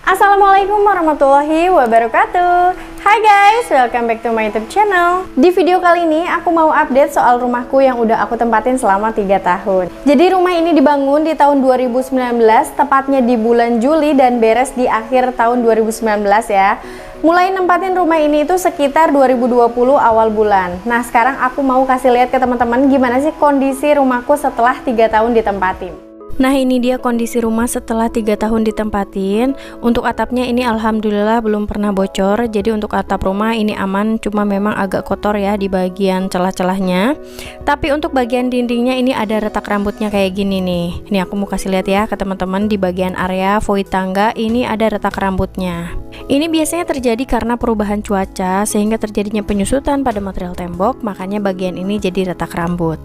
Assalamualaikum warahmatullahi wabarakatuh. Hai guys, welcome back to my YouTube channel. Di video kali ini aku mau update soal rumahku yang udah aku tempatin selama 3 tahun. Jadi rumah ini dibangun di tahun 2019, tepatnya di bulan Juli dan beres di akhir tahun 2019 ya. Mulai nempatin rumah ini itu sekitar 2020 awal bulan. Nah sekarang aku mau kasih lihat ke teman-teman gimana sih kondisi rumahku setelah 3 tahun ditempatin. Nah ini dia kondisi rumah setelah 3 tahun ditempatin. Untuk atapnya ini alhamdulillah belum pernah bocor. Jadi untuk atap rumah ini aman, cuma memang agak kotor ya di bagian celah-celahnya. Tapi untuk bagian dindingnya ini ada retak rambutnya kayak gini nih. Ini aku mau kasih lihat ya ke teman-teman, di bagian area void tangga ini ada retak rambutnya. Ini biasanya terjadi karena perubahan cuaca sehingga terjadinya penyusutan pada material tembok, makanya bagian ini jadi retak rambut.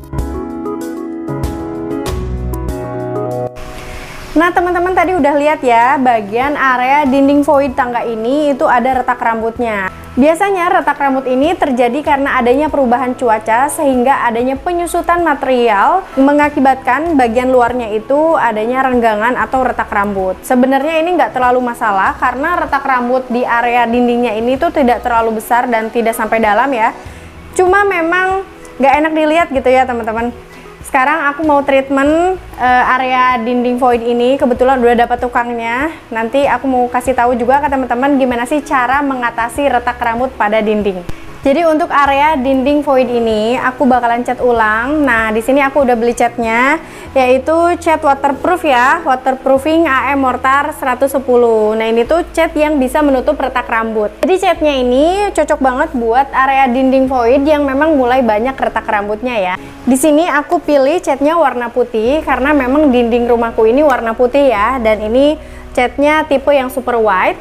Nah teman-teman tadi udah lihat ya, bagian area dinding void tangga ini itu ada retak rambutnya. Biasanya retak rambut ini terjadi karena adanya perubahan cuaca sehingga adanya penyusutan material mengakibatkan bagian luarnya itu adanya renggangan atau retak rambut. Sebenarnya ini nggak terlalu masalah karena retak rambut di area dindingnya ini tuh tidak terlalu besar dan tidak sampai dalam ya. Cuma memang nggak enak dilihat gitu ya teman-teman. Sekarang aku mau treatment area dinding void ini, kebetulan udah dapat tukangnya. Nanti aku mau kasih tahu juga ke teman-teman gimana sih cara mengatasi retak rambut pada dinding. Jadi untuk area dinding void ini aku bakalan cat ulang. Nah di sini aku udah beli catnya, yaitu cat waterproof ya, waterproofing AM Mortar 110. Nah ini tuh cat yang bisa menutup retak rambut. Jadi catnya ini cocok banget buat area dinding void yang memang mulai banyak retak rambutnya ya. Di sini aku pilih catnya warna putih karena memang dinding rumahku ini warna putih ya, dan ini catnya tipe yang super white.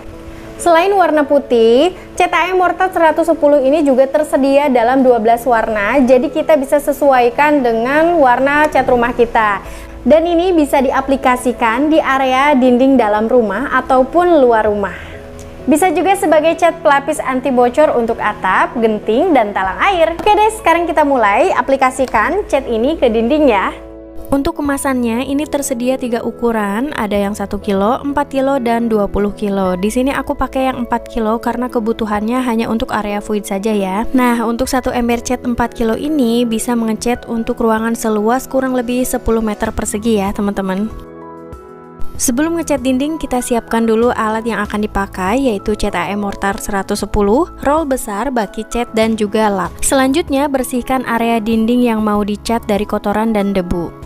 Selain warna putih, cat AM Mortar 110 ini juga tersedia dalam 12 warna, jadi kita bisa sesuaikan dengan warna cat rumah kita. Dan ini bisa diaplikasikan di area dinding dalam rumah ataupun luar rumah. Bisa juga sebagai cat pelapis anti bocor untuk atap, genting, dan talang air. Oke deh, sekarang kita mulai aplikasikan cat ini ke dinding ya. Untuk kemasannya ini tersedia 3 ukuran, ada yang 1 kilo, 4 kilo, dan 20 kilo. Di sini aku pakai yang 4 kilo karena kebutuhannya hanya untuk area void saja ya. Nah, untuk 1 ember cat 4 kilo ini bisa mengecat untuk ruangan seluas kurang lebih 10 meter persegi ya, teman-teman. Sebelum ngecat dinding, kita siapkan dulu alat yang akan dipakai, yaitu cat AM Mortar 110, roll besar, baki cat, dan juga lap. Selanjutnya, bersihkan area dinding yang mau dicat dari kotoran dan debu.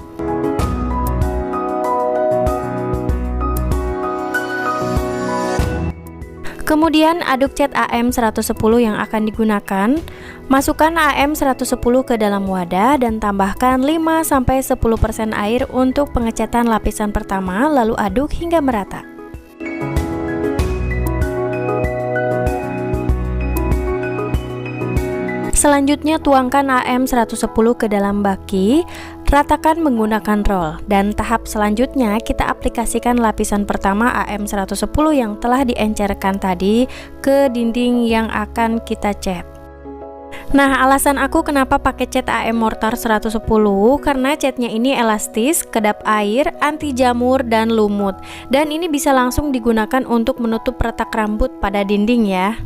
Kemudian aduk cat AM 110 yang akan digunakan. Masukkan AM 110 ke dalam wadah dan tambahkan 5-10% air untuk pengecatan lapisan pertama, lalu aduk hingga merata. Selanjutnya tuangkan AM 110 ke dalam baki, ratakan menggunakan roll, dan tahap selanjutnya kita aplikasikan lapisan pertama AM 110 yang telah diencerkan tadi ke dinding yang akan kita cat. Nah, alasan aku kenapa pakai cat AM Mortar 110 karena catnya ini elastis, kedap air, anti jamur, dan lumut. Dan ini bisa langsung digunakan untuk menutup retak rambut pada dinding ya.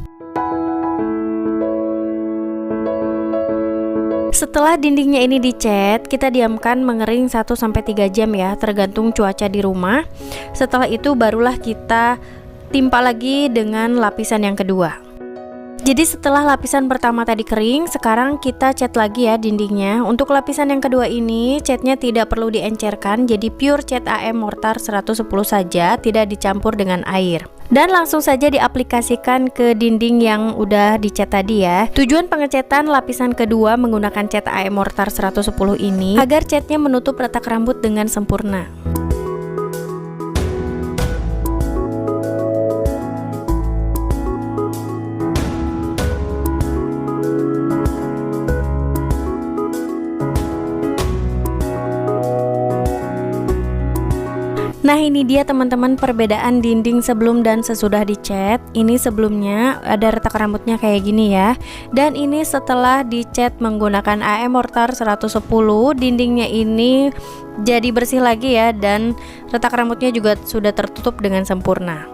Setelah dindingnya ini dicat, kita diamkan mengering 1-3 jam ya, tergantung cuaca di rumah. Setelah itu barulah kita timpa lagi dengan lapisan yang kedua. Jadi setelah lapisan pertama tadi kering, sekarang kita cat lagi ya dindingnya. Untuk lapisan yang kedua ini, catnya tidak perlu diencerkan, jadi pure cat AM Mortar 110 saja, tidak dicampur dengan air. Dan langsung saja diaplikasikan ke dinding yang udah dicat tadi ya. Tujuan pengecatan lapisan kedua menggunakan cat AM Mortar 110 ini agar catnya menutup retak rambut dengan sempurna. Nah ini dia teman-teman perbedaan dinding sebelum dan sesudah dicat. Ini sebelumnya ada retak rambutnya kayak gini ya, dan ini setelah dicat menggunakan AM Mortar 110, dindingnya ini jadi bersih lagi ya, dan retak rambutnya juga sudah tertutup dengan sempurna.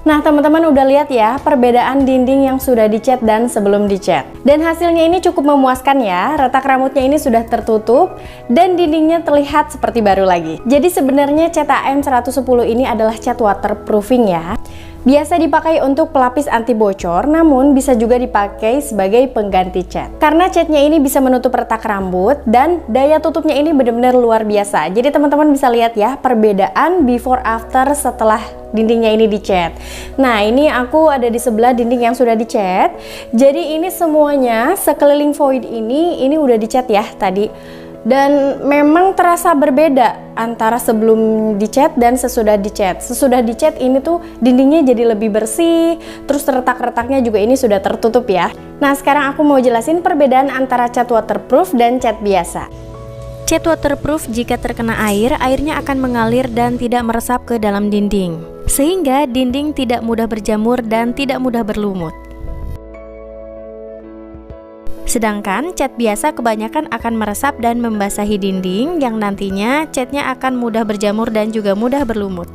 Nah, teman-teman udah lihat ya perbedaan dinding yang sudah dicat dan sebelum dicat. Dan hasilnya ini cukup memuaskan ya. Retak rambutnya ini sudah tertutup dan dindingnya terlihat seperti baru lagi. Jadi sebenarnya cat AM110 ini adalah cat waterproofing ya. Biasa dipakai untuk pelapis anti bocor, namun bisa juga dipakai sebagai pengganti cat. Karena catnya ini bisa menutup retak rambut dan daya tutupnya ini benar-benar luar biasa. Jadi teman-teman bisa lihat ya perbedaan before after setelah dindingnya ini dicat. Nah, ini aku ada di sebelah dinding yang sudah dicat. Jadi ini semuanya sekeliling void ini udah dicat ya tadi. Dan memang terasa berbeda antara sebelum dicat dan sesudah dicat. Sesudah dicat ini tuh dindingnya jadi lebih bersih, terus retak-retaknya juga ini sudah tertutup ya. Nah, sekarang aku mau jelasin perbedaan antara cat waterproof dan cat biasa. Cat waterproof jika terkena air, airnya akan mengalir dan tidak meresap ke dalam dinding, sehingga dinding tidak mudah berjamur dan tidak mudah berlumut. Sedangkan cat biasa kebanyakan akan meresap dan membasahi dinding yang nantinya catnya akan mudah berjamur dan juga mudah berlumut.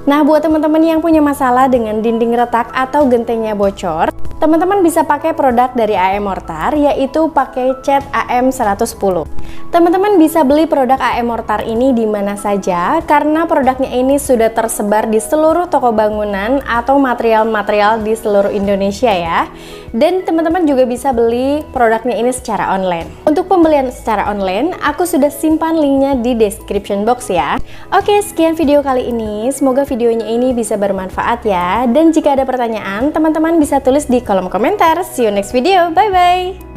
Nah, buat teman-teman yang punya masalah dengan dinding retak atau gentengnya bocor, teman-teman bisa pakai produk dari AM Mortar, yaitu pakai cat AM110. Teman-teman bisa beli produk AM Mortar ini di mana saja karena produknya ini sudah tersebar di seluruh toko bangunan atau material-material di seluruh Indonesia ya. Dan teman-teman juga bisa beli produknya ini secara online. Untuk pembelian secara online, aku sudah simpan linknya di description box ya. Oke, sekian video kali ini. Semoga videonya ini bisa bermanfaat ya. Dan jika ada pertanyaan, teman-teman bisa tulis di kolom komentar. See you next video. Bye-bye.